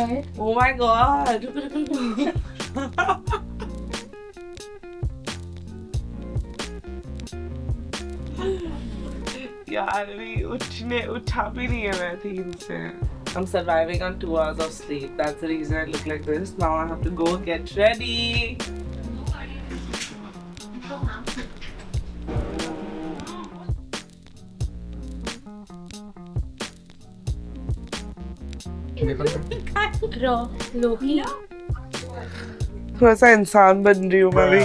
ahead. Oh my god. यार अभी उठा भी नहीं है मैं 3 से. I'm surviving on 2 hours of sleep. That's the reason I look like this. Now I have to go get ready. लोही थोड़ा सा इंसान बन रही हूँ मैं भी.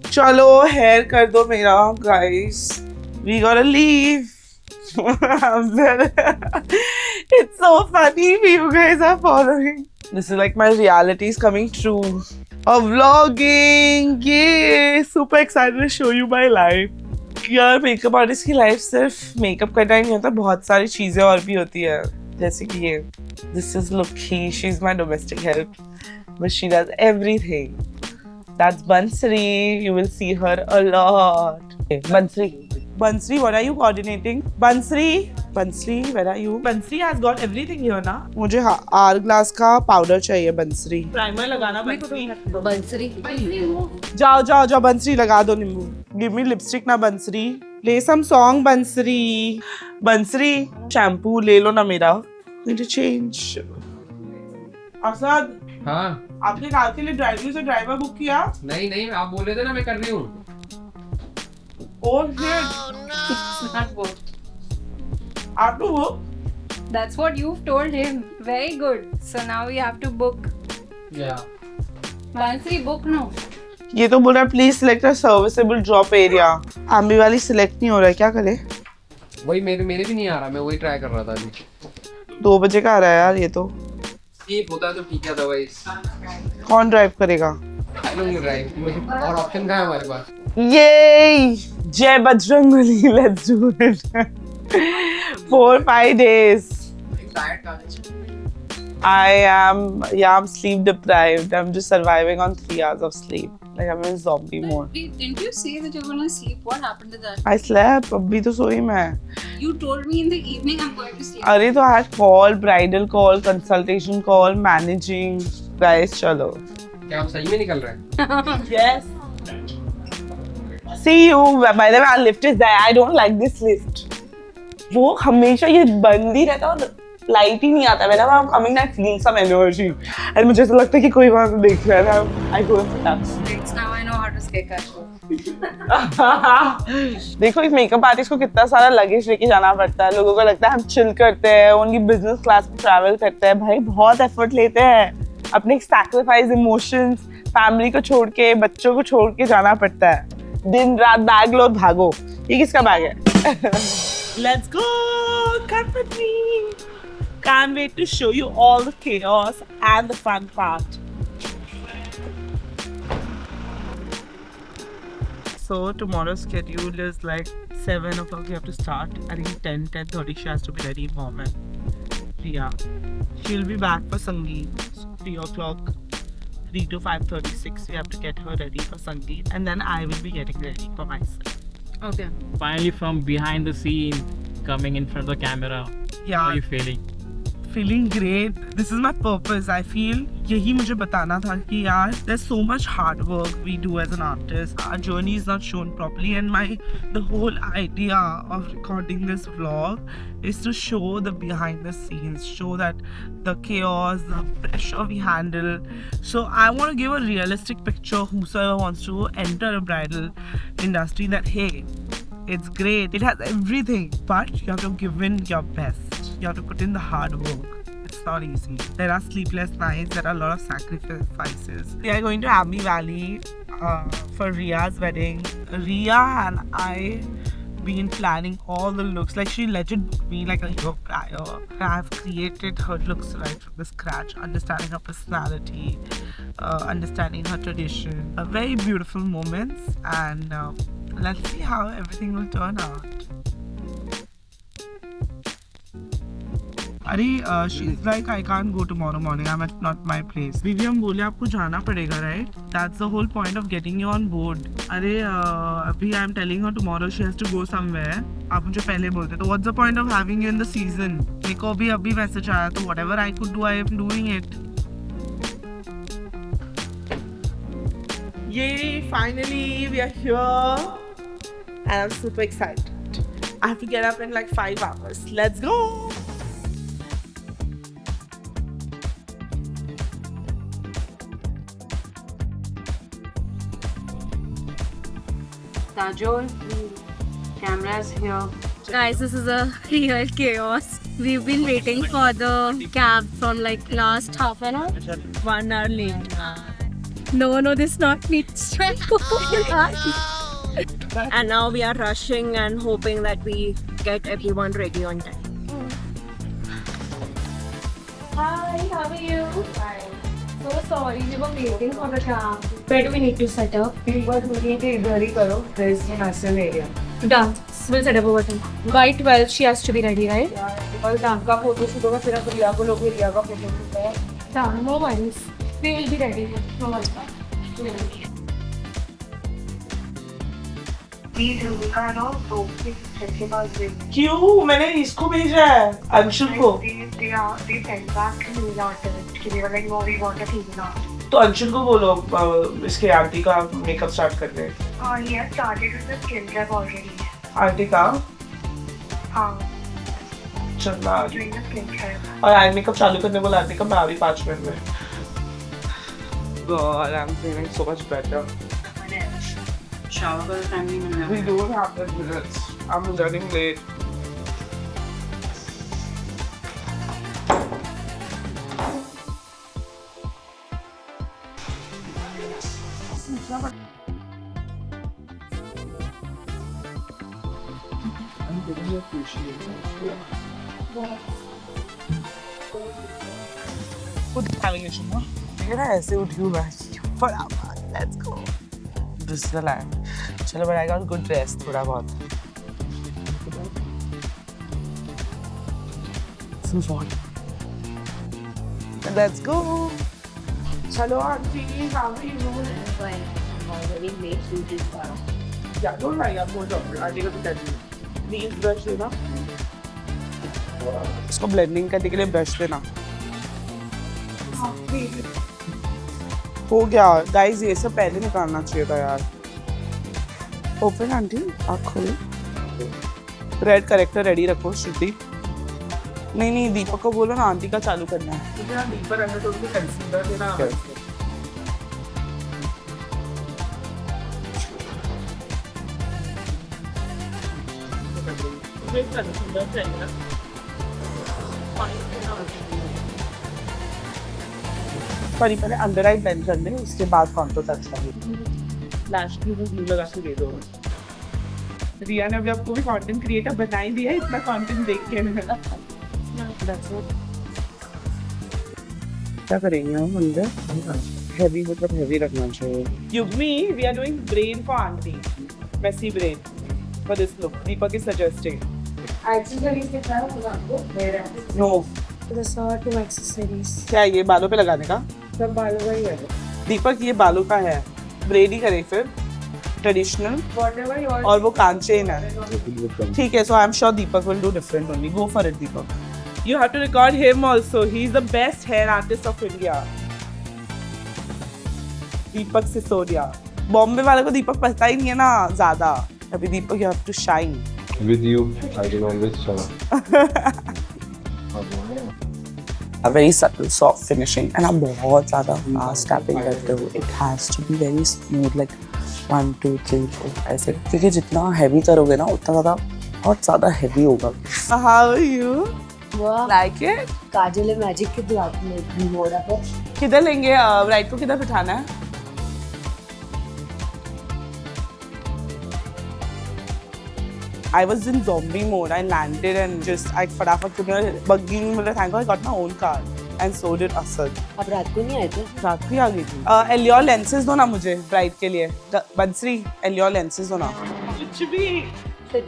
चलो हेयर कर दो मेरा guys. We gotta leave. It's so funny you guys are following. This is like my reality is coming true. Of vlogging. Yay! Super excited to show you my life. यार मेकअप आर्टिस्ट की life सिर्फ makeup करना ही नहीं होता, बहुत सारी चीजें और भी होती है. जैसे कि ये दिस इज लुकी, she is my domestic help, but she does everything. That's Bansri. You will see her a lot. Okay, Bansri, what are you coordinating? Bansri, where are you? Bansri has got everything here ना. मुझे are glass का powder चाहिए Bansri. Primer लगाना बंसरी. जाओ Bansri लगा दो नींबू. Give me lipstick ना Bansri. Play some song Bansri. Shampoo ले लो ना मेरा. Need to change. असद. हाँ. आपने कार के लिए ड्राइवर बुक किया? नहीं आप बोल रहे थे ना मैं कर रही हूँ. Oh shit! It's not booked. Have to book? That's what you've told him. Very good. So now we have to book. Yeah. Bansri, book no. ये तो बोल रहा है please select a serviceable drop area. आम्बी वाली select नहीं हो रहा है, क्या करे? वही मेरे भी नहीं आ रहा, मैं वही ट्राई कर रहा था अभी. 2 बजे का आ रहा है यार ये तो. ये होता है तो ठीक है, अदरवाइज कौन ड्राइव करेगा? I don't drive. और ऑप्शन कहाँ है हमारे पास? ये जय Bajrangbali, let's do it. 4-5 days. I'm sleep deprived. I'm just surviving on 3 hours of sleep. Like I'm in zombie mode. Didn't you say that you're gonna sleep? What happened to that? I slept. अभी तो सोई मैं. You told me in the evening I'm going to sleep. अरे तो I had call, bridal call, consultation call, managing. Guys चलो. क्या हम सही में निकल रहे हैं? Yes. See you. By the way, our lift is there. I don't like this lift. वो हमेशा ये बंद ही रहता है और लाइट ही नहीं आता. Whenever I'm coming, I feel some energy. And मुझे ऐसा लगता है कि कोई वहाँ से देख रहा है. I go and touch. Now I know how to skate that show. देखो इस मेकअप आर्टिस्ट को कितना सारा लगेज लेके जाना पड़ता है. लोगों को लगता है हम चिल करते हैं, उनकी बिजनेस क्लास में ट्रैवल करते हैं. भाई बहुत एफर्ट लेते हैं. अपने सैक्रिफाइस इमोशंस, फैमिली को छोड़ के, बच्चों को छोड़ के जाना पड़ता है. दिन रात बैग लो और भागो. ये किसका बैग है? Let's go! Come with me! Can't wait to show you all the chaos and the fun part. So tomorrow's schedule is like 7 o'clock you have to start. I think 10:30 she has to be ready for me. Yeah. She'll be back for Sangeet. 3 o'clock. 3 to 5:36 we have to get her ready for Sangeet. And then I will be getting ready for myself. Okay. Finally from behind the scene, coming in front of the camera. Yeah. How are you feeling? Feeling great. This is my purpose. I feel यही मुझे बताना था कि यार there's so much hard work we do as an artist. Our journey is not shown properly, and the whole idea of recording this vlog is to show the behind the scenes, show that the chaos, the pressure we handle. So I want to give a realistic picture whosoever wants to enter a bridal industry that hey, it's great, it has everything, but you have to give in your best. You have to put in the hard work. It's not easy. There are sleepless nights. There are a lot of sacrifices. We are going to Abbey Valley for Ria's wedding. Ria and I been planning all the looks. Like she legit booked me like a year prior. I've created her looks right from the scratch, understanding her personality, understanding her tradition. Very beautiful moments, and let's see how everything will turn out. अरे she's like I can't go tomorrow morning. I'm at not my place. दीदी हम बोले आपको जाना पड़ेगा, right? That's the whole point of getting you on board. अरे अभी I'm telling her tomorrow she has to go somewhere. आप मुझे पहले बोलते तो what's the point of having you in the season? मेरे को अभी मैसेज आया तो whatever I could do I am doing it. Yay! Finally we are here, and I'm super excited. I have to get up in like 5 hours. Let's go! Kajol, camera's here. Guys, this is a real chaos. We've been waiting for the cab from like last half an hour. 1 hour late. No, this not me. And now we are rushing and hoping that we get everyone ready on time. Hi, how are you? Hi. So sorry, we were waiting for the cab. Where do we need to set up? We were looking at Idhari Karo. There is a massive area. Done. We'll set up over time. By 12, she has to be ready, right? और dance का photo shoot होगा, फिर रिया को लोग रिया का photo shoot होगा. Done. No worries. We will be ready. No worries. क्यों? मैंने इसको भेजा है अंशुल को. तो अंशुल को बोलो इसके आंटी का मेकअप स्टार्ट कर दे. आंटी का चलना और आई मेकअप चालू करने बोला आंटी का. मैं अभी 5 मिनट में. God, I'm feeling so much better. Shower का time नहीं मिल रहा. We don't have that minutes. I'm running late. Good having a show. मेरा ऐसे उठी हूँ मैं. फटाफट, let's go. Bristol है. चलो but I got good rest थोड़ा बहुत. Some fun. Let's go. चलो aunty, how are you? Yeah, don't worry, आप बोल दो. आंटी को तो कहती हूँ. Please brush लेना. इसको blending करने के लिए brush लेना. हो गया गाइस, ये सब पहले निकालना चाहिए था यार. ओपन आंटी, आप खोलो. रेड करेक्टर रेडी रखो. श्रुति नहीं दीपक को बोलो ना आंटी का चालू करना है. मुझे ना डीपर अंडरटोन में कंसीलर देना. पहले अंडर आई ब्लेंड कर ले, उसके बाद कॉन्टूर टच करेंगे. लास्ट की ब्लू लगा के दे दो. रिया ने अभी आपको भी कंटेंट क्रिएटर बना ही दिया है इतना कंटेंट देख के. क्या करेंगे हम अंदर? हेवी मतलब हेवी रखना चाहिए. युग्मी, we are doing brain for aunty. Messy brain for this look. Deepak is suggesting. Accessories के साथ आपको नो Resort to accessories. क्या ये बालों पे लगाने का? सब बालों का ही है. दीपक ये बालों का है. ब्रेडी करें फिर ट्रेडिशनल और वो कांचेन है. ठीक है. So I am sure Deepak will do different only. Go for it Deepak. You have to record him also. He is the best hair artist of India. Deepak Sisodia. Bombay वाले को दीपक पता ही नहीं है ना ज्यादा. अभी Deepak you have to shine. With you, I will always shine. A very subtle, soft finishing, and आप बहुत ज़्यादा fast tapping करते हो. It has to be very smooth, like 1, 2, 3, 4 ऐसे. क्योंकि जितना heavy करोगे ना उतना ज़्यादा बहुत ज़्यादा heavy होगा. How are you? Wow. Like it? काजल है मैजिक के द्वार में हो रहा है. किधर लेंगे? राइट को किधर बिठाना है? I was in zombie mode. I landed and just I फटाफट बग्गी में मतलब thank God I got my own car and so did Asad. अब रात को नहीं आए थे? रात को ही आ गई थी. Allure lenses दो ना मुझे ब्राइड के लिए. बंसरी Allure lenses दो ना. कुछ भी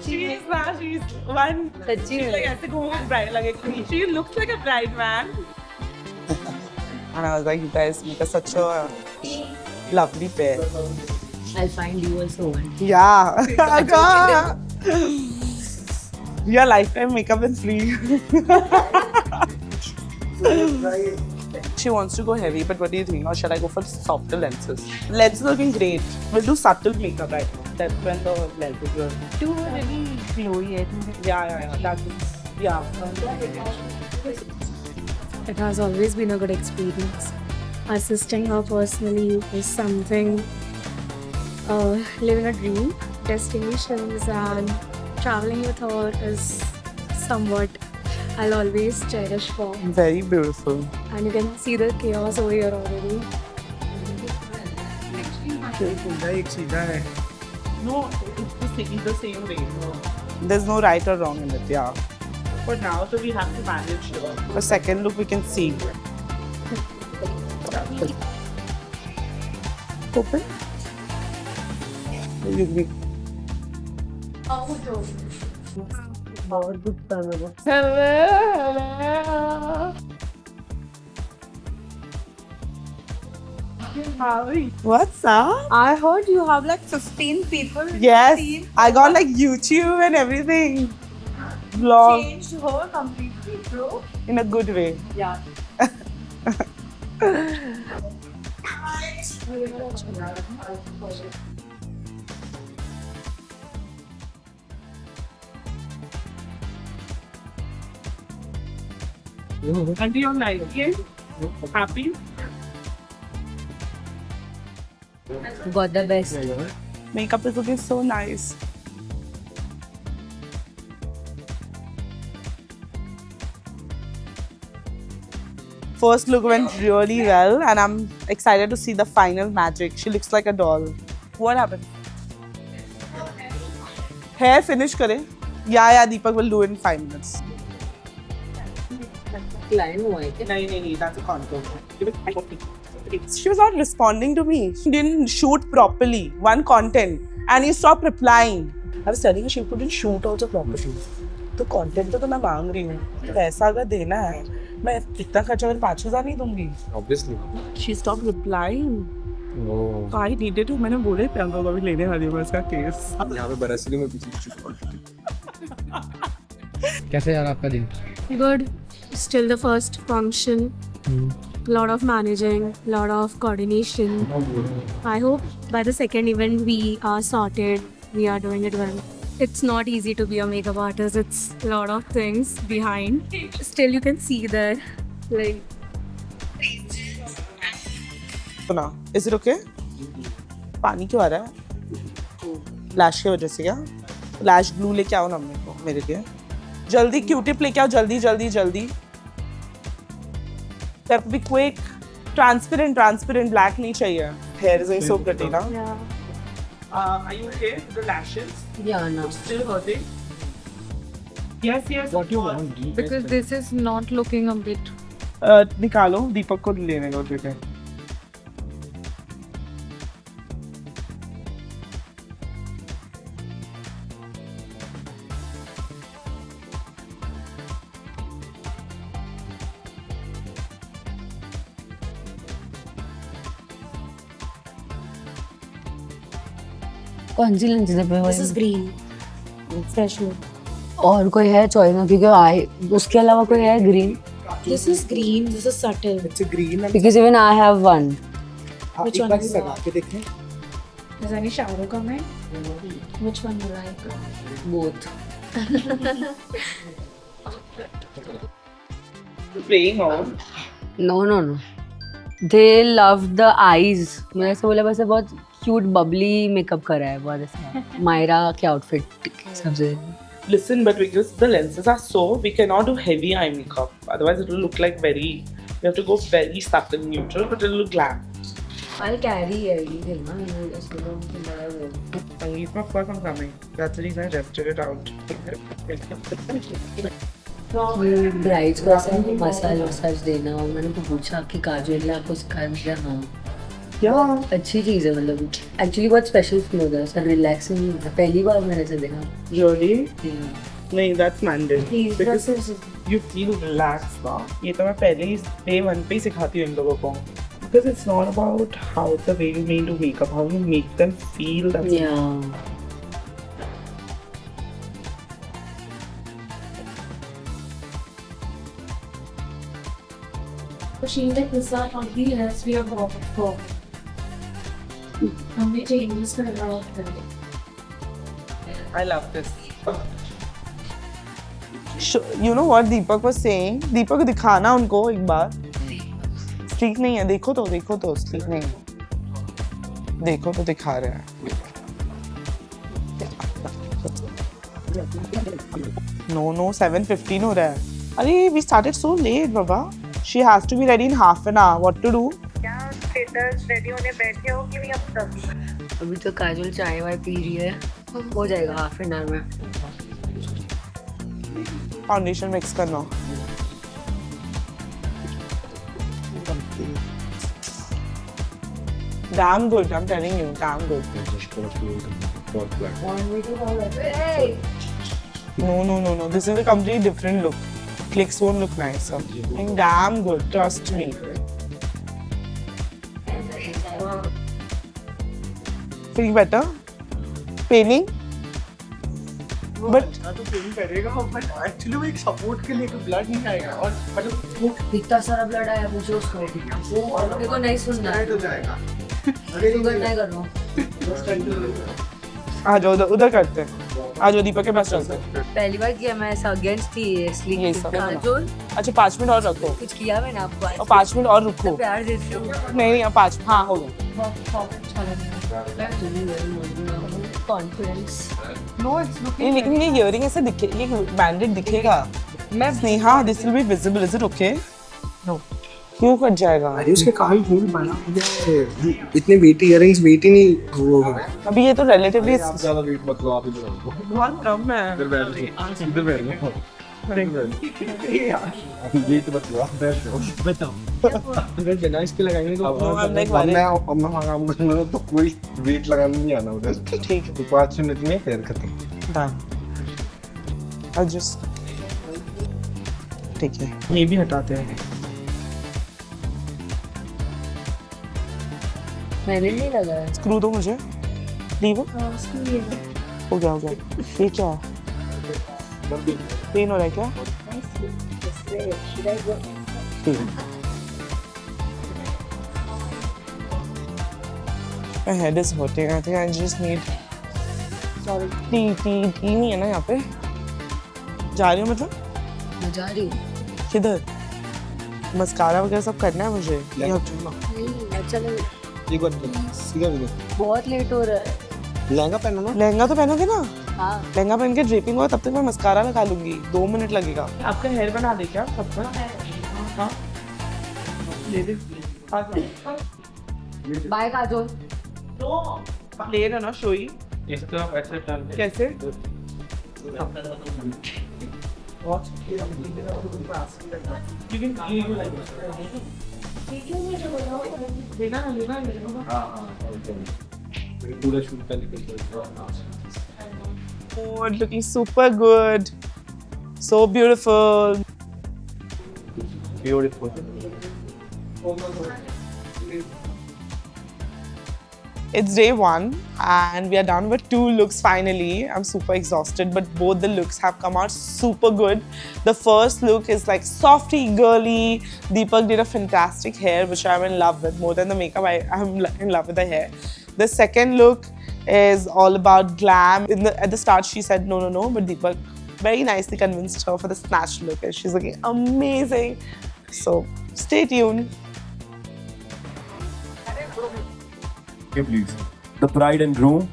She's not. She's one. सच्ची She's में? like ऐसे घूम bride like she looks like a bride man. And I was like, you guys make us such a lovely pair. I'll find you also one. Yeah. Your lifetime makeup is free. She wants to go heavy, but what do you think? Or shall I go for softer lenses? Lenses are looking great. We'll do subtle makeup right now. That's when the lenses will. Too really glowy, I think. Yeah. That is. Yeah. It has always been a good experience. Assisting her personally is something, living a dream. Destinations and traveling with her is somewhat I'll always cherish for. Very beautiful. And you can see the chaos over here already. No, it's the same way. There's no right or wrong in it, yeah. But now, so we have to manage the second look we can see. Open. Hello. What's up? I heard you have like 15 people. Yes, I got like YouTube and everything. Vlog Changed her completely, bro. in a good way. Yeah. Auntie, you're nice. Happy? Got the best. Makeup is looking so nice. First look went really well, and I'm excited to see the final magic. She looks like a doll. What happened? Hair finish kare? Yeah, Deepak will do in 5 minutes. No, that's a contour. She was not responding to me. She didn't shoot properly. One content, and he stopped replying. I was telling her she couldn't shoot also properly. तो content तो मैं मांग रही हूँ, पैसा अगर देना है मैं इतना खर्चा कर 5,000 नहीं दूंगी. Obviously. She stopped replying. Oh. I needed to. मैंने बोले प्रियंका को भी लेने वाली हूँ इसका केस. यहाँ पे बरसली में पीछे कैसे यार आपका दिन? Good. Still the first function. Lot of managing, lot of coordination. I hope by the second event we are sorted. We are doing it well. It's not easy to be a makeup artist. It's a lot of things behind. Still, you can see there, like. सुना, is it okay? पानी क्यों आ रहा है? लैश की वजह से क्या? लैश glue लेके आओ ना मेरे लिए. जल्दी क्यूटिप लेके आओ, जल्दी. Have to be quick. Transparent, black नहीं चाहिए. Hair is so pretty now. Yeah. Are you okay with the lashes? Yeah, no. Still hurting? Yes. What you want? Because this is not looking a bit. निकालो, दीपक को लेने को देते हैं. कौन सी lens पे This is green. Fresh wood. और कोई है चॉइस में क्योंकि आई उसके अलावा कोई है green This is green. This is subtle. It's a green and because even I have one Which one is लगा के देखें. Is any shower comment? Which one you like? Both Playing on. No they love the eyes मैंने ऐसे बोला बस बहुत cute Babli makeup करा है बहुत ऐसा मायरा के आउटफिट सबसे Listen, but because the lenses are so, we cannot do heavy eye makeup. Otherwise, it will look like very. We have to go very subtle, neutral, but it will look glam. I'll carry everything ना मैं इसको तो बड़ा वो Sangeet, of course, I'm coming. That's the reason I tested it out. Brides को ऐसा massage देना और मैंने पूछा कि काजल ने आपको सिखाया मुझे हाँ Yeah. अच्छी चीज़ है मतलब एक्चुअली बहुत स्पेशल फील होता है सर रिलैक्सिंग होता है पहली बार मैंने ऐसे देखा Really? Yeah. नहीं, that's mandatory. Because you feel relaxed now. ये तो मैं पहले ही day 1 पे ही सिखाती हूँ इन लोगों को. Because it's not about how the way you made to wake up, how you make them feel. That's Yeah. She's like, this are only as we are going for. And we changes the route. I love this. You know what Deepak was saying? Deepak दिखाना उनको एक बार. Sleek नहीं है, देखो तो sleek नहीं है. देखो तो दिखा रहे हैं. No, 7:15 हो रहा है. अरे we started so late, Baba. She has to be ready in half an hour. What to do? क्या स्टेटस रेडी होने बैठे हो कि नहीं अब तक? अभी तो काजल चाय वाय पी रही है हो जाएगा हाफ एन आवर में फाउंडेशन मिक्स करना. Damn good, I'm telling you, damn good. No. This is a completely different look. Clicks won't look nicer. Damn good, trust me. Feel better? Paining? But actually वो एक support के लिए blood नहीं आएगा और मतलब इतना सारा ब्लड आया पूछो उसको मेरे को नहीं सुनना है हो जाएगा. शुगर नहीं कर रहा हूँ आ जाओ उधर करते हैं. आ जाओ दीपक के पास चलते हैं. पहली बार किया मैं ऐसा अगेंस्ट थी इसलिए ये सब काजोल अच्छा 5 मिनट और रखो कुछ किया मैंने आपको और 5 मिनट और रुको. प्यार देती हूँ नहीं अब 5 हाँ हो गए. कॉन्फिडेंस ये लेकिन ये इयरिंग ऐसे दिखे ये बैंडेड दिखेगा. मैं Sneha this will be visible is it okay? No क्यों कट जाएगा? अरे उसके कान फूल बना इतने वेट इयरिंग्स वेट ही नहीं वो अभी ये तो रिलेटिवली ज्यादा वेट मत लो आप इधर आओ. बहुत कम है. इधर बैठ लो. वेट मत लो आप बैठ जाओ. बताओ अगर बिना इसके लगाएंगे तो अब मैं काम करूंगा तो कोई वेट लगाना नहीं आना उधर. ठीक है तो 5 मिनट में हेयर खत्म. डन. एडजस्ट ठीक है ये भी हटाते हैं. मैंने नहीं लगाया स्क्रू दो मुझे. लीव हो गया ये क्या है? पेन हो रहा है क्या? My head is hurting. I think I just need. T नहीं है ना यहाँ पे. जा रही हूँ मतलब? मैं जा रही हूँ किधर? मस्कारा वगैरह सब करना है मुझे. चलो एक बार सीधा बहुत लेट हो रहा है लहंगा पहनो ना. लहंगा तो पहनोगे ना? हाँ लहंगा पहन के ड्रेपिंग होगा तब तक मैं मस्कारा लगा लूंगी. 2 मिनट लगेगा. आपका हेयर बना दे क्या तब तक? हाँ ले दे. बाय काजोल ले ना शोई. इसको आप ऐसे टर्न कैसे? पूरा शूट करने के Oh, looking super good. So beautiful. Beautiful. It's day 1 and we are done with 2 looks finally. I'm super exhausted, but both the looks have come out super good. The first look is like softy, girly. Deepak did a fantastic hair, which I'm in love with. More than the makeup, I'm in love with the hair. The second look is all about glam. At the start, she said no, but Deepak very nicely convinced her for the snatch look, and she's looking amazing. So stay tuned. Okay, please. The bride and groom.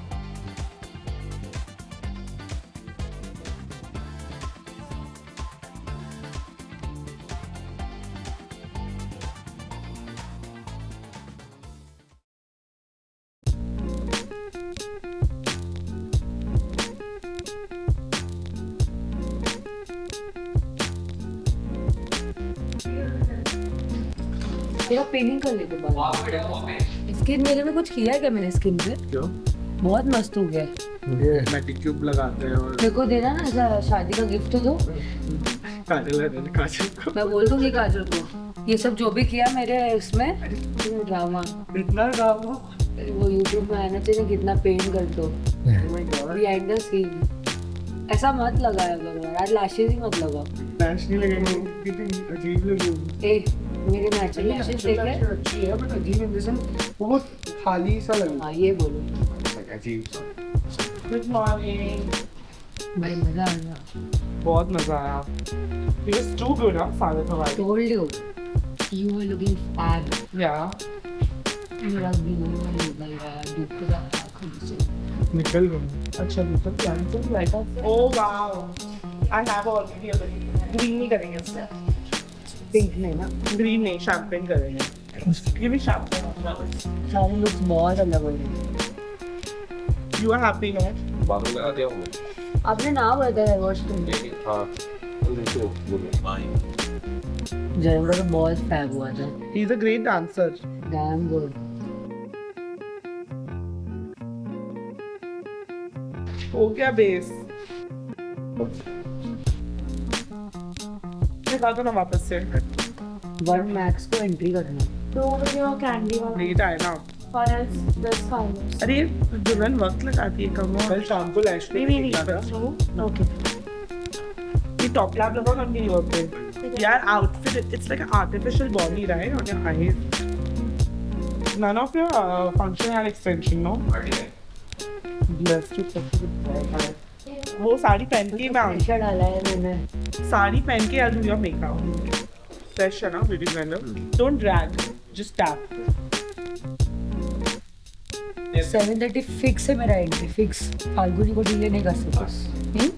तेरा Penning कर लेते बाल। Skin मेरे में कुछ किया है क्या मैंने स्किन पे? क्यों? बहुत मस्त हो गया है। ये मैटिक्यूब लगाते हैं और मेरे को देना ना ऐसा शादी का गिफ्ट तो दो। काजल लगाते हैं, काजल को मैं बोल दूंगी काजल को ये सब जो भी किया मेरे उसमें ड्रामा इतना ड्रामा। वो यूट्यूब में आना चाहिए कितना पेन कर दो बिहाइंड द सीन। ऐसा मत लगाया करो यार, आज लैशेज ही मत लगाओ। लैश नहीं लगेंगे, कितनी अजीब लगेगी। ए मेरे नेचुरल लैशेज देख रहे? अच्छी है बट अजीब इन द सेंस बहुत खाली सा लगता हाँ ये बोलो है, अजीब सा। Good morning. भाई मजा आ गया। बहुत मजा आया. It was too good, huh? Father Hawaii. Told you you were looking fab. Yeah. मेरा भी नहीं निकल रहा है धूप का खुद से। निकल गए। अच्छा बिल्कुल प्लान तो like Oh wow. I have already a green नहीं करेंगे इससे. Pink नहीं ना. Green नहीं, champagne करेंगे. ये भी champagne. सारे लुक्स बहुत अलग हो रहे हैं। You are happy, no? बालों लगा दिया हूँ। आपने ना बताया है वॉश करने। हाँ। देखो बोलो। जयंत का बहुत फैब हुआ था। He's a great dancer. Damn good. हो गया बेस. दिखा दो ना वापस से. वन मैक्स को एंट्री करना। लेट आए ना. अरे दुल्हन वक्त लगाती है कम. कल शाम को लैश नहीं. ओके। ये टॉप लैब लगा हम नहीं होते. यार outfit it's like an artificial body, right? On your eyes. None of your function had extension, no? Bless you. वो साड़ी पहन के मैं आऊँ. टी-शर्ट डाला है मैंने। साड़ी पहन के I'll do your makeup. Fresh है ना beauty blender. Don't drag. Just tap. 7:30 fix है मेरा एंट्री फिक्स। फाल्गुनी को डिले नहीं कर सकते।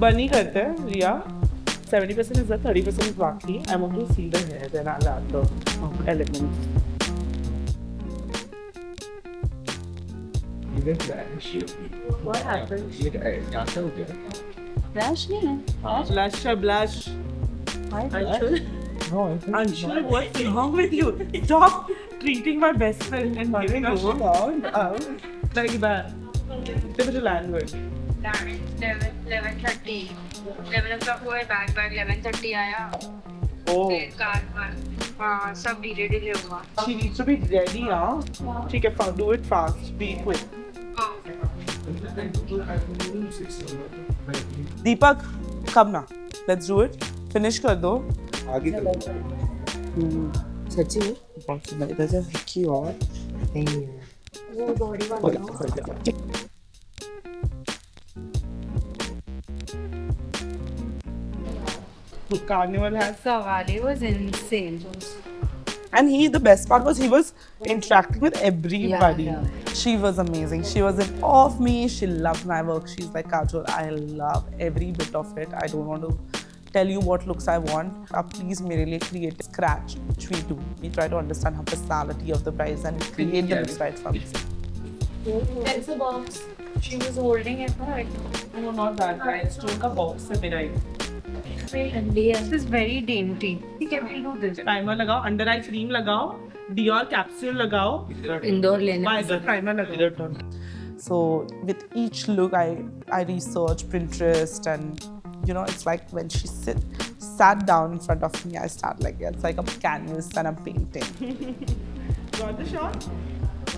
बनी करते हैं रिया. 70% is there, 30% is Baki. I want to see the hair, then I'll add the elements. What happened? यहाँ से हो गया। रैश नहीं है। Blush or blush? Anshul? Anshul, what's wrong with you? Stop treating my best friend and giving her like that. They were language. 11:30 11 o'clock हुआ है. Bag 11:30 आया. Oh. फिर कार पर हाँ सब डिले हुआ. She needs to be ready, huh? ठीक है, do it fast. Be quick. Deepak, come now. Let's do it. Finish कर दो. आगे चलो। सच्ची में? Possible. इधर से विक्की और नहीं है। वो बॉडी वाला। Carnival has. Sawale was insane. And the best part was he was interacting with everybody. Yeah. She was amazing. She was in awe of me. She loved my work. She's like, Kajol, I love every bit of it. I don't want to tell you what looks I want. Please mere liye create scratch, which we do. We try to understand her personality of the brides and create the looks right from it. There's a box. She was holding it, right? No, not that. I stole the box से मेरा ही. This is very dainty. ठीक है, we'll do this. Primer लगाओ, under eye cream लगाओ, Dior capsule लगाओ. इंदौर लेने। Visor primer लगाओ. So with each look, I research Pinterest and it's like when she sat down in front of me, I start like it's like a canvas and I'm painting. Got the shot?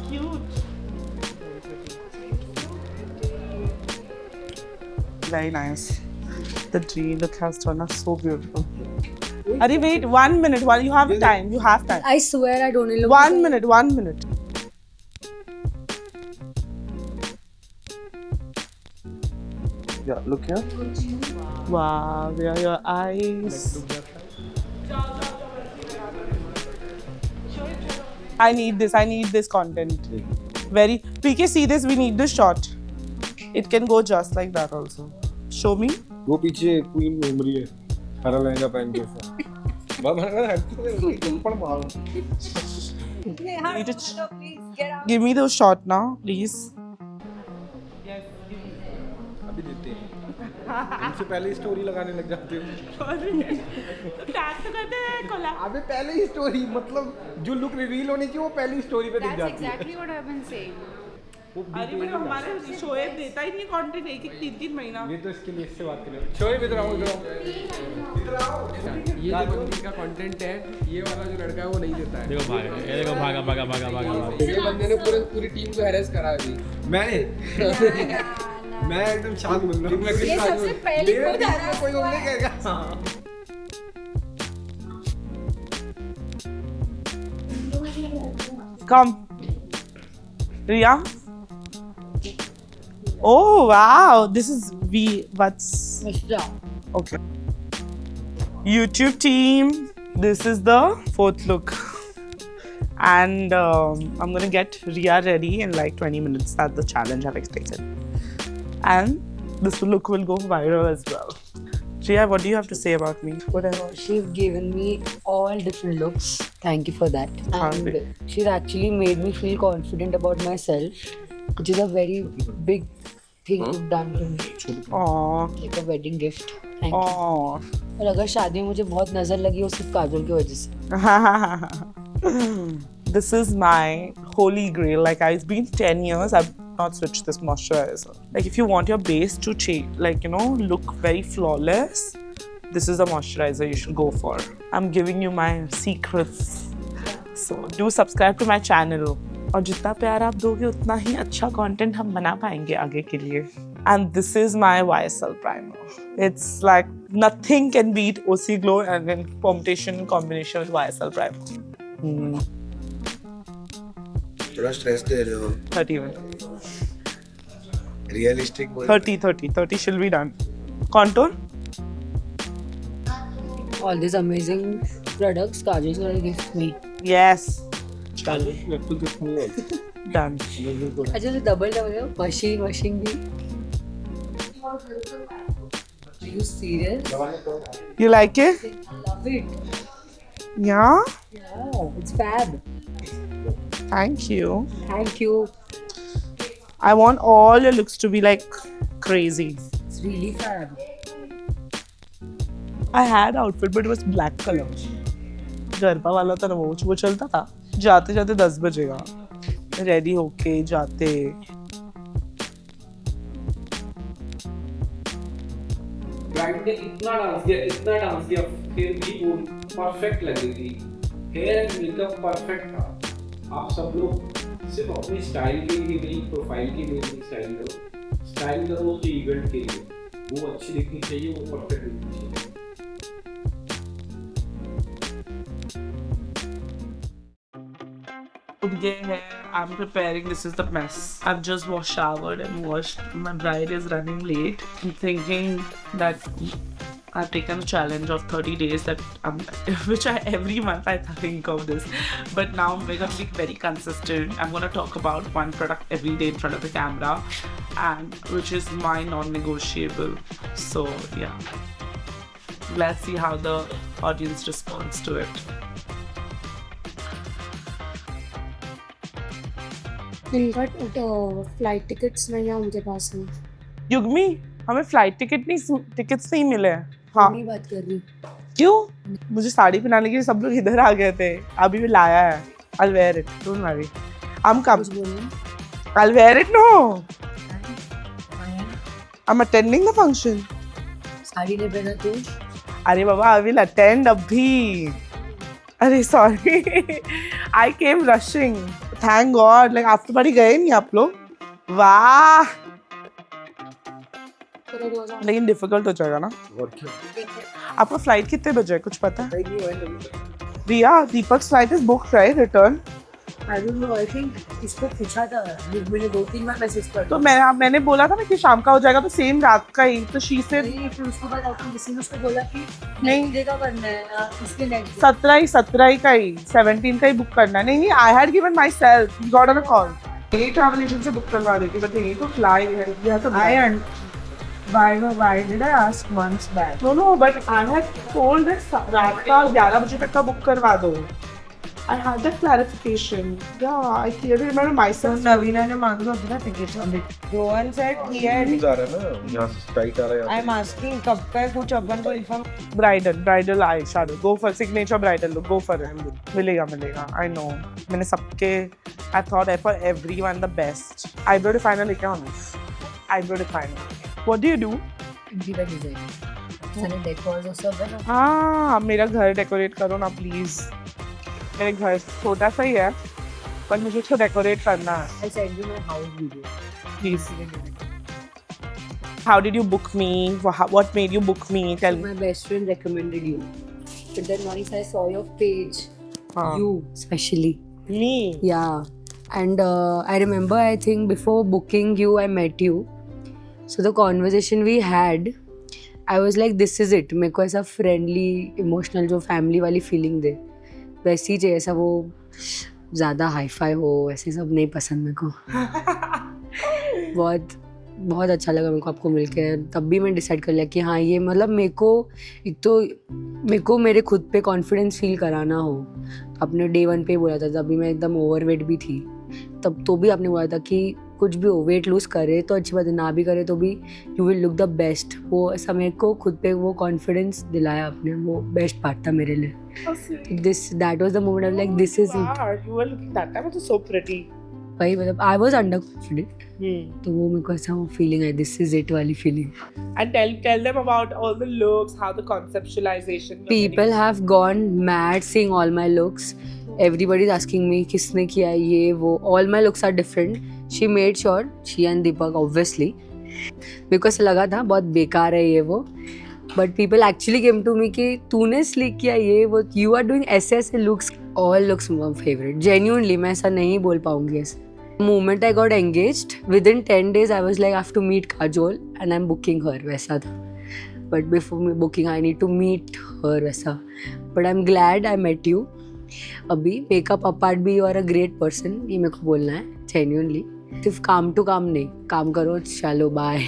Cute. Very nice. The dream look has turned out so beautiful. Arey, wait 1 minute. While you have time, you have time. I swear I don't look. 1 minute. 1 minute. Yeah, look here. Wow, where are your eyes? I need this content. Very. PK, see this? We need this shot. It can go just like that also. Show me. वो पीछे queen घूम रही है हरा लहंगा पहन के Give me the shot now, please. अभी देते हैं इनसे पहले स्टोरी लगाने लग जाते हो टैग तो करते हैं वाला? अबे पहले ही स्टोरी, मतलब जो लुक रिवील होनी चाहिए वो पहली स्टोरी पे दिख That's जाती है। exactly what I've been saying. अरे भाई हमारे शोएब देता ही नहीं कंटेंट एक 3 महीना। ये तो इसके लिए इससे बात करें। शोएब इधर आओ, इधर आओ। ये जो बंदी का कंटेंट है, ये वाला जो लड़का है वो नहीं देता है। देखो भागा, ये देखो भागा भागा भागा भागा भागा। ये बंदे ने पूरी टीम को हैरेस करा अभी। मैंने मैं एकदम शांत बन रहा हूँ। ये सबसे पहले खुद harass कोई हुआ और नहीं है। कहेगा। Come. Riya? Oh wow, this is what's okay. YouTube team, this is the 4th look. And I'm gonna get Riya ready in like 20 minutes. That's the challenge I've expected. And this look will go viral as well. Riya, what do you have to say about me? Whatever. She's given me all different looks. Thank you for that. And she's actually made me feel confident about myself, which is a very big thing you've done to me. Aww. Like a wedding gift. Thank you. Aww. और अगर शादी में मुझे बहुत नजर लगी हो सिर्फ काजोल की वजह से। This is my holy grail. Like it's been 10 years, I've not switched this moisturizer. Like if you want your base to change, like look very flawless, this is the moisturizer you should go for. I'm giving you my secrets. So do subscribe to my channel. और जितना प्यार आप दोगे उतना ही अच्छा content हम बना पाएंगे आगे के लिए. And this is my YSL primer. It's like nothing can beat OC Glow and then combination with YSL primer. थोड़ा स्ट्रेस दे रहे हो। 30 minutes. Realistic 30 she'll be done. Contour? All these amazing products Kajol's gonna give me. Yes. to give me Done. अच्छा तो double washing भी। Are you serious? You like it? I love it. Yeah? Yeah, it's fab. Thank you. Thank you. I want all your looks to be like crazy. It's really fab. I had outfit but it was black color. Garba वाला था ना वो चलता था जाते जाते 10 बजेगा ready होके जाते ब्राइड ने इतना डांस किया फिर भी वो परफेक्ट लगी थी। हेयर एंड मेकअप परफेक्ट था। आप सब लोग सिर्फ अपनी स्टाइल के लिए नहीं, प्रोफाइल के लिए नहीं स्टाइल करो उसके इवेंट के लिए। वो अच्छी दिखनी चाहिए, वो परफेक्ट दिखनी चाहिए। I'm preparing. This is the mess. I've just showered and washed. My bride is running late. I'm thinking that I've taken a challenge of 30 days which every month I think of this. But now we're going to be very consistent. I'm going to talk about one product every day in front of the camera, and which is my non-negotiable. So yeah, let's see how the audience responds to it. इनका flight tickets नहीं है उनके पास में। युग्मी, हमें flight tickets नहीं मिले हैं। हाँ नहीं बात कर रही। क्यों? मुझे साड़ी पहनाने के लिए सब लोग इधर आ गए थे। अभी भी लाया है। I'll wear it. Don't worry. I'm coming. I'll wear it. No. I'm attending the function. Sari नहीं पहना तू? अरे बाबा, I will attend अभी। अरे sorry. I came rushing. Thank God. Like after party गए नहीं आप लोग? वाह। लेकिन डिफिकल्ट हो जाएगा ना? आपका फ्लाइट कितने बजे है कुछ पता है? Riya, Deepak flight is booked right return? I don't know. I think इसको पूछा था। मैंने 2-3 बार मैसेज कर। तो मैंने बोला था ना कि शाम का हो जाएगा तो सेम रात का ही तो शी से नहीं फिर उसके बाद आपको किसी ने उसको बोला कि नहीं देगा करना है इसके नेक्स्ट 17 का ही 17 का ही बुक करना है। नहीं I had given my self got on a call. यही ट्रैवल एजेंसी से बुक करवा देती बट यही तो फ्लाई है या तो Why did I ask once back? No, but I had told that रात का 11 बजे तक का बुक करवा दो। I had that clarification. Yeah, I clearly remember myself. Navina ne मांगा था अपना ticket on it. Rohan said he had. जा रहा है ना यहाँ से स्ट्राइट आ रहा है I'm asking कब का है कुछ अपन को inform. Bridal eyeshadow. Go for signature bridal look. Go for it. मिलेगा. I know. मैंने सबके. I thought for everyone the best. Eyebrow definer लेके आना. Eyebrow definer. What do you do? Interior design. मैंने decors और सब है ना. हाँ, मेरा घर डेकोरेट करो ना प्लीज. मेरे घर छोटा सा ही है पर मुझे उसको डेकोरेट करना है. I send you my house video. Please. How did you book me? What made you book me? Tell me. My best friend recommended you. But then once I saw your page, you especially. Me? Yeah. And I remember, I think before booking you, I met you. So the conversation we had, I was like, this is it. मेरे को ऐसा friendly, emotional जो family वाली feeling दे. वैसे ही चाहिए, ऐसा वो ज़्यादा हाई-फाई हो, ऐसे सब नहीं पसंद मेरे को. बहुत अच्छा लगा मेरे को आपको मिलके. तब भी मैं डिसाइड कर लिया कि हाँ ये मतलब मेरे को मेरे खुद पे कॉन्फिडेंस फील कराना हो. आपने डे 1 पे बोला था, तभी मैं एकदम ओवरवेट भी थी. तब तो भी आपने बोला था कि कुछ भी हो, वेट लूज़ करे तो अच्छी बात है, ना भी करे तो भी you will look the best. वो ऐसा मेरे को खुद पे वो कॉन्फिडेंस दिलाया आपने. वो बेस्ट पार्ट था मेरे लिए. That was the moment I like this is it. You were looking that time was so pretty. भाई मतलब आई वाज अंडर कॉन्फिडेंट. तो वो मेरे को ऐसा वो फीलिंग है, दिस इज इट वाली feeling. And tell them about all the looks, how the conceptualization. People have gone mad seeing all my looks. Everybody is asking me किसने किया ये वो. All my looks are different. She made sure, she and Deepak obviously. मेरे को ऐसा लगा था बहुत बेकार है ये वो. But people actually came to me कि तूने स्लिक किया ये वो. You are doing ऐसे looks. All looks my favorite. Genuinely मैं ऐसा नहीं बोल पाऊँगी ऐसे. The moment I got engaged, within 10 days I was like I have to meet Kajol and I'm booking her. वैसा था. But before me booking I need to meet her वैसा. But I'm glad I met you. अभी makeup apart भी you are a great person, ये मेरे को बोलना है जेन्युइनली. सिर्फ काम टू काम नहीं, काम करो चलो बाय,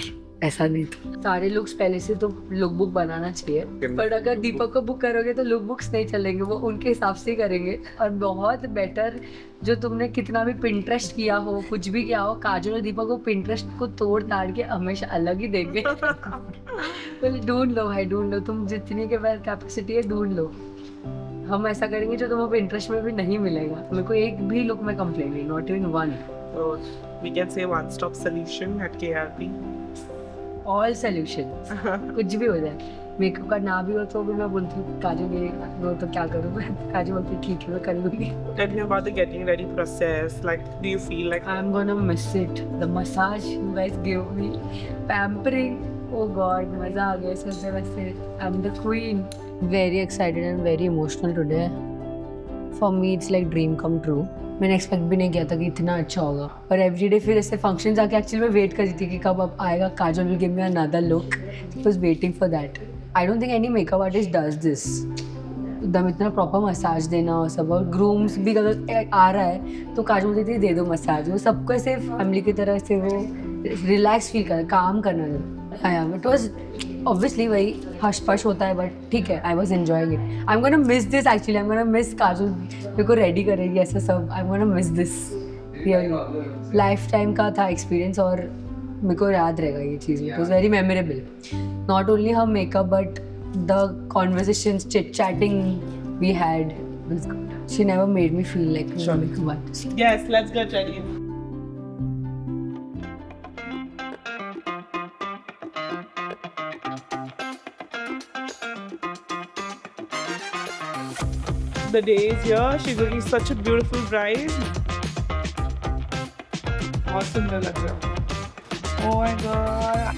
ऐसा नहीं था. सारे लुक्स पहले से तो लुक बुक बनाना चाहिए. पर अगर दीपक को बुक करोगे तो लुक बुक्स नहीं चलेंगे, वो उनके हिसाब से ही करेंगे. और बहुत बेटर जो तुमने कितना भी पिंटरेस्ट किया हो, कुछ भी किया हो, काजल और दीपक को पिंटरेस्ट को तोड़ ताड़ के हमेशा अलग ही देंगे. तो ढूंढ लो भाई, ढूंढ लो. तुम जितनी के पास कैपेसिटी है ढूंढ लो. हम ऐसा करेंगे जो तुम्हें इंटरेस्ट में भी नहीं मिलेगा. मेरे को एक भी लुक में कंप्लेन नहीं, not even one. So we can say one stop solution at KRP. All solution. कुछ भी हो जाए, मेकअप का ना भी हो तो भी मैं बोलती हूँ काजल ये वो तो क्या करूँ मैं. काजल बोलती ठीक है मैं कर लूँगी. Tell me about the getting ready process. Like, do you feel like I'm gonna miss it. The massage you guys give me, pampering. Oh God, मजा आ गया इससे वैसे. I'm the queen. Very excited and very emotional today. For me it's like dream come true. मैंने expect भी नहीं किया था कि इतना अच्छा होगा. पर एवरीडे फिर ऐसे फंक्शन जाके एक्चुअली मैं वेट कर रही थी कि कब अब आएगा Kajal will give me another look. I was waiting for that. I don't think any makeup artist does this. एकदम इतना प्रॉपर मसाज देना और सब. और ग्रूम्स भी अगर आ रहा है तो काजल बोलती थी दे दो मसाज. वो सबको ऐसे फैमिली की तरह से वो रिलैक्स फील कर काम करना था. इट वॉज ऑब्वियसली वही हश पश होता है बट ठीक है. I was enjoying it. I am gonna miss this actually. I am gonna miss Kajal मेरे को रेडी करेगी ऐसा सब. I am gonna miss this really. Lifetime का था एक्सपीरियंस और मेरे को याद रहेगा ये चीज़. It was very memorable. Not only her makeup but the conversations chit-chatting we had was good. She never made me feel like a makeup artist. Yes, let's get ready. The day is here. She's looking such a beautiful bride. बहुत सुंदर लग रहा है. Oh my God.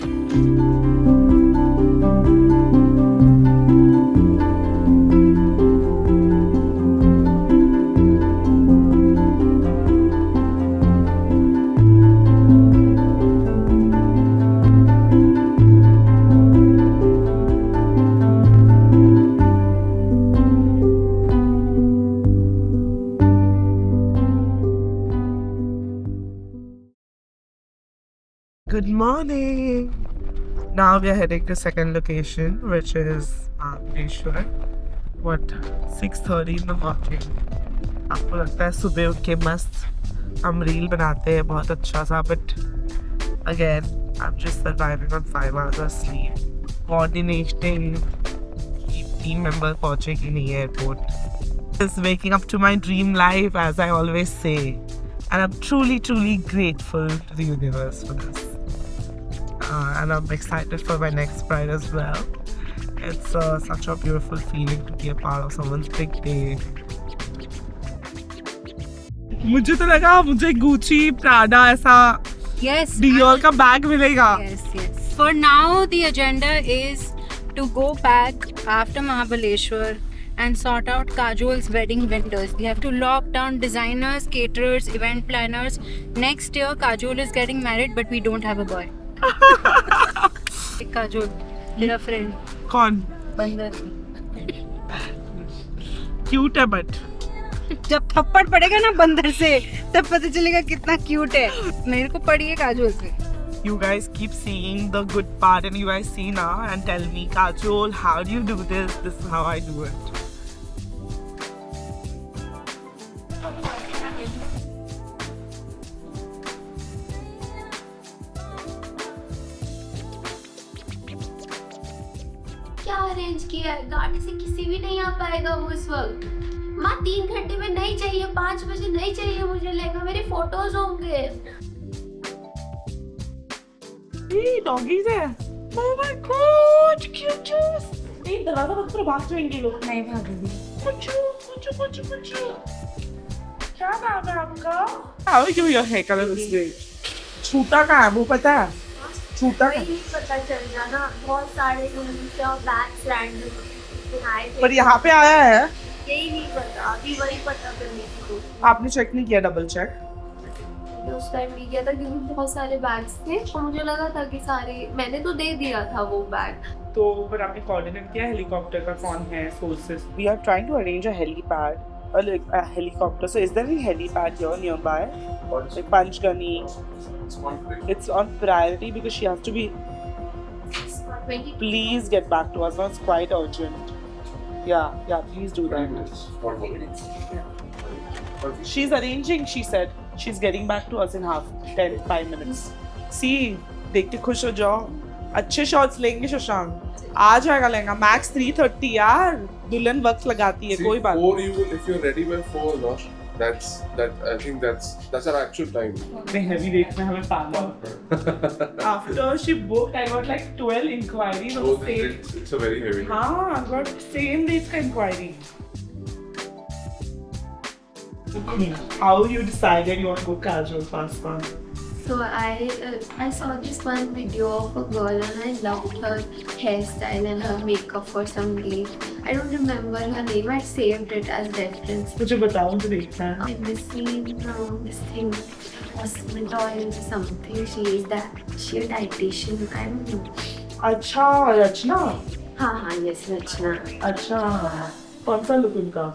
Good morning. Now we are heading to second location, which is Ishwar. What? 6:30 in the morning. आपको लगता है सुबह उठ के मस्त हम रील बनाते हैं बहुत अच्छा सा, but again I am just surviving on 5 hours of sleep. Coordinating team member पहुंचे कि नहीं airport. Just waking up to my dream life, as I always say, and I'm truly grateful to the universe for this. And I'm excited for my next Pride as well. It's such a beautiful feeling to be a part of someone's big day. मुझे तो लगा मुझे Gucci, Prada ऐसा Yes. Dior का bag मिलेगा. Yes. For now, the agenda is to go back after Mahabaleshwar and sort out Kajol's wedding vendors. We have to lock down designers, caterers, event planners. Next year, Kajol is getting married, but we don't have a boy. Kajol, तेरा friend. कौन? बंदर. Cute है but. जब थप्पड़ पड़ेगा ना बंदर से, तब पता चलेगा कितना क्यूट है. मेरे को पड़ी है काजोल से. You guys keep seeing the good part and you guys see now and tell me, Kajol, how do you do this? This is how I do it. क्या अरेंज किया है? गाड़ी से किसी भी नहीं आ पाएगा वो इस वक्त. माँ 3 घंटे में नहीं चाहिए, 5 बजे नहीं चाहिए मुझे लहंगा, मेरे फोटोज होंगे. Hey, doggies है. Oh my God, cutest. Hey, दरवाजा बंद करो, भाग जाएंगे लोग. नहीं भागेंगे. कुछ. क्या नाम है आपका? How are you? Your hair color is great. छूटा कहाँ है वो पता है? छूटा वही नहीं पता चल रहा ना, बहुत सारे रूम्स और बैग्स रैंडम. पर यहाँ पे आया है. यही नहीं पता, अभी वही पता करने की. आपने चेक नहीं किया? Double check. उस टाइम नहीं किया था क्योंकि बहुत सारे बैग्स थे और मुझे लगा था कि सारे मैंने तो दे दिया था वो बैग. तो फिर आपने कोऑर्डिनेट किया हेलीकॉप्टर का कौन है sources? We are trying to arrange a helipad or like a helicopter. So is there any helipad here nearby? Like Panchgani? It's on priority because she has to be. Please get back to us. Now it's quite urgent. Yeah. Please do that. She's arranging. She said she's getting back to us in 5 minutes. See, देख के खुश हो जाओ. अच्छे shots लेंगे शशांक. आ जाएगा lehenga. Max 330 यार. दुल्हन वक्त लगाती है. कोई बात नहीं. 4 you will, if you're ready by 4, no? I think that's our actual time. The heavy dates में हमें पाना. After she booked, I got like 12 inquiries on the same. It's a very heavy. हाँ, I got same dates का inquiry. How you decided you want to go casual pasta? So I saw this one video of a girl and I loved her hairstyle and her makeup for some reason. I don't remember her name. I saved it as reference. मुझे बताओ मुझे देखना है. In this scene, this thing, Cosmetol something. She a dietitian. I don't know. अच्छा, रचना. हाँ, yes, रचना. अच्छा, कौन सा look उनका?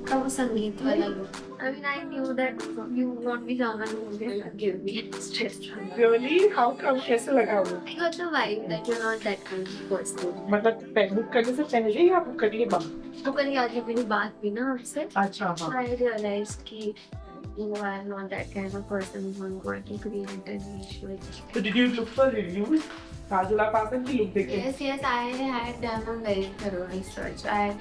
का वो संगीत वाला look. I mean, I knew that you won't be someone who will give me stress from that. Really? How come? कैसे लगा वो? I got the vibe that you're not that kind of person. मतलब book करने से पहले या book करने के बाद? तो कल आज मेरी बात हुई ना आपसे. अच्छा हाँ. I realized कि you are not that kind of person who is going to create an issue. So did you look for reviews? Kajol आप आसन की look देखे? Yes, I had done a very thorough research. I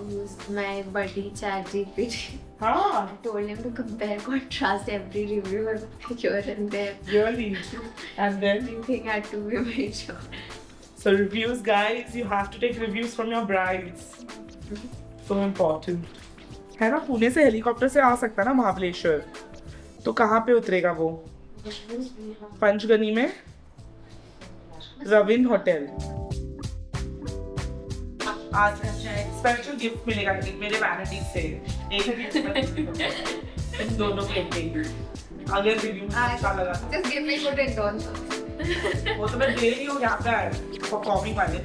used my buddy ChatGPT. I told him to compare, contrast every reviewer here and there. Really? And then? Everything had to be made sure. So reviews, guys, you have to take reviews from your brides. So important. है ना, पुणे से helicopter से आ सकता ना महाबलेश्वर. तो कहाँ पे उतरेगा वो? पंचगनी में रविन होटल. आज स्पेशल गिफ्ट मिलेगा मेरे वैनिटी से. एक दोनों के लिए अगर रिव्यू अच्छा लगा just give me good endorse. वो तो मैं दे रही हूँ यहाँ पे परफॉर्मिंग वाले.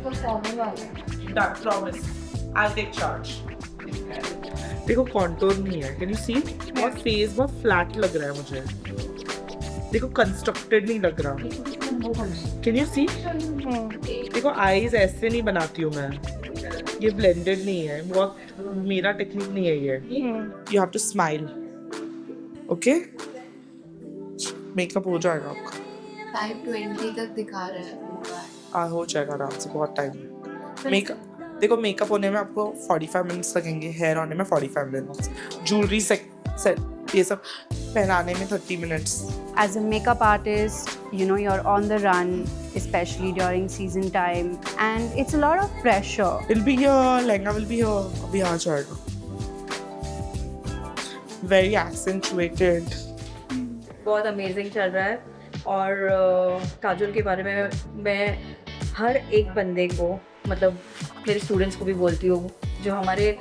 That promise. I'll take charge. देखो कॉन्टोर नहीं है. Can you see? और फेस बहुत फ्लैट लग रहा है मुझे. देखो कंस्ट्रक्टेड नहीं लग रहा. Can you see? देखो आईज ऐसे नहीं बनाती हूँ मैं. ये blended नहीं है, बहुत मेरा टेक्निक नहीं है ये. You have to smile. Okay? Makeup हो जाएगा आपका. 5:20 तक दिखा रहा है. हो जाएगा आराम से, बहुत टाइम है. मेकअप देखो, मेकअप होने में आपको 45 मिनट्स लगेंगे, हेयर होने में 45 मिनट्स, ज्वेलरी सेट ये सब पहनाने में 30 minutes. As a makeup artist, you know, you're on the run, especially during season time, and it's a lot of pressure. It'll be here, lehenga will be here, अभी आ जाएगा. Very accentuated. बहुत amazing चल रहा है. और काजोल के बारे में मैं हर एक बंदे को, मतलब मेरे स्टूडेंट्स को भी बोलती हूँ, जो हमारे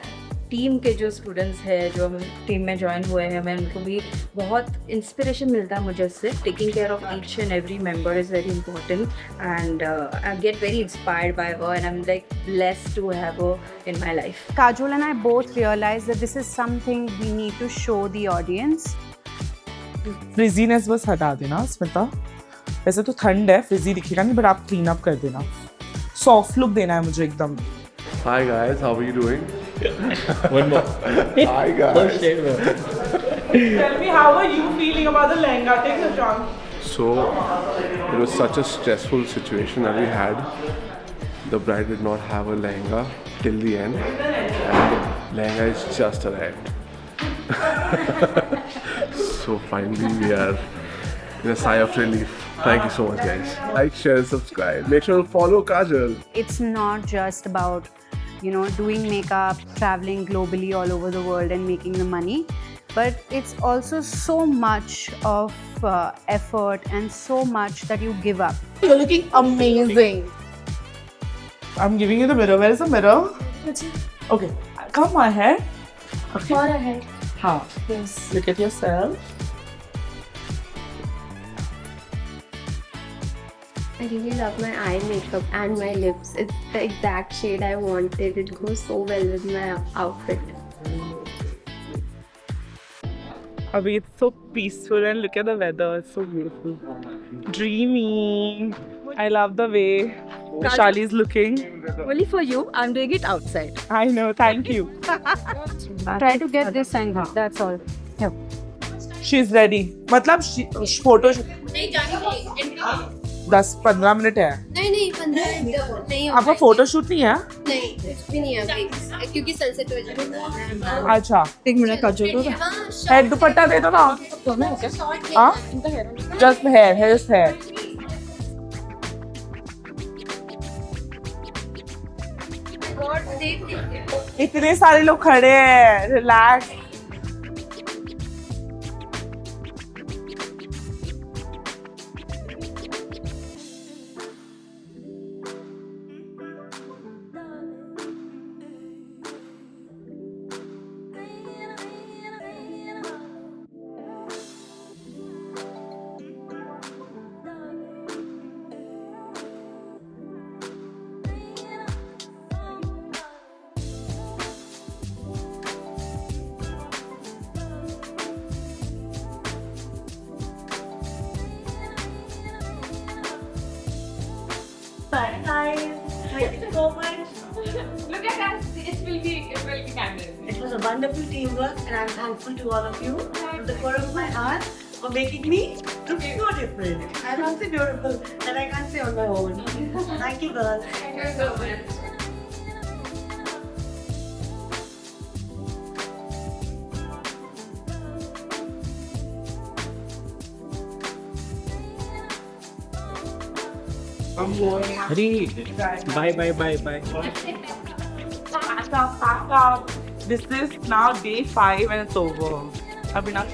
टीम के जो स्टूडेंट्स हैं, जो हम टीम में ज्वाइन हुए हैं, मैं उनको भी बहुत इंस्पिरेशन मिलता है मुझे उससे. Taking care of each and every member is very important, and I get very inspired by her, and I am like blessed to have her in my life. Kajol and I both realized that this is something we need to show the audience. Frizziness बस हटा देना स्मिता. वैसे तो ठंड है, फ्रिजी दिखेगा नहीं, but आप क्लीन अप कर देना. सॉफ्ट लुक देना है मुझे एकदम. Hi guys, how are you doing? One more. Hi guys. Tell me, how are you feeling about the lehenga? Take the John. So it was such a stressful situation that we had. The bride did not have a lehenga till the end, and the lehenga is just arrived. So finally we are in a sigh of relief. Thank you so much, guys. Like, share, subscribe. Make sure to follow Kajol. It's not just about, you know, doing makeup, traveling globally all over the world and making the money, but it's also so much of effort and so much that you give up. You're looking amazing. I'm giving you the mirror. Where is the mirror? Okay. Come my hair. Okay. For a head. How? Yes. Look at yourself. I really love my eye makeup and my lips. It's the exact shade I wanted. It goes so well with my outfit. Abhi, it's so peaceful, and look at the weather. It's so beautiful. Dreamy. I love the way Shali is looking. Only for you, I'm doing it outside. I know. Thank you. Try to get this angle. That's all. Yep. She's ready. मतलब photo नहीं जानी 10-15 minute है. नहीं 15 minute नहीं. आपका photo shoot नहीं है? नहीं, कुछ भी नहीं है अभी, क्योंकि सनसेट हो जाएगा. अच्छा. एक मिनट काजोल को हेड दुपट्टा दे दो ना. हाँ? Just hair. Just hair. इतने सारे लोग खड़े हैं. Relax. Bye guys. Thank you so much. Look at us. It will be cameras. It was a wonderful teamwork, and I'm thankful to all of you from the core of my heart for making me look so different. I'm also beautiful, and I can't say on my own. Thank you, girls. Thank you so much. I'm going. Hurry. Bye. Pack up. This is now day 5 and it's over. Abhinav.